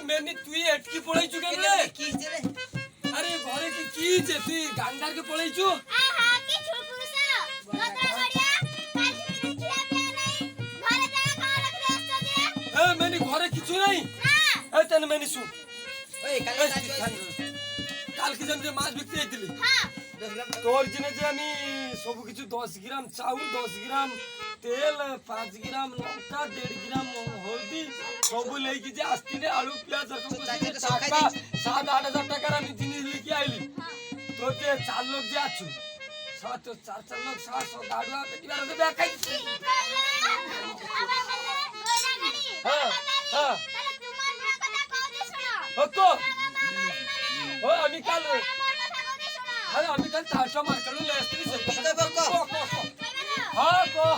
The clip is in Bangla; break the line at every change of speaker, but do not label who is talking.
মেনি তুই এটকি পড়াইছু কেমনে
কি রে
আরে ঘরে কি যে তুই গান্ডার কে পড়াইছু
আহা কি ছুপুস গদরা গড়িয়া কাল থেকে খিয়া পিয়া নাই ঘরে যারা খাওয়া লাগলে আসছো যে
এ মেনি ঘরে কিছু নাই
না
এ তেন মেনি শু
ওই কালে
কালকে যেন যে মাছ বিক্রি আইতিলি
হ্যাঁ
তোর জন্য যে আমি সব কিছু 10 গ্রাম চাউল 10 গ্রাম তেল 5 গ্রাম লঙ্কা 1.5 গ্রাম হলদি সব লেগে যে আসতিনে আলু পেঁয়াজ এরকম টাকা 7-8 হাজার টাকার আমি জিনিস লিখে আইলি তোর যে 4 লোক যে আছো সাত 4 লোক 700 গাড়ুয়া পেটি বাড়াতে দেখাই
আবার বলে গয়রা গাড়ি
হ্যাঁ হ্যাঁ
তাহলে তোমার ভাই কথা কও দে শোনো
হতো ও আমি কাল
আমার কথা কও দে শোনো
আরে আমি কাল 400 মার্কেটে লে আসছি
কি কইব ক
হ্যাঁ কো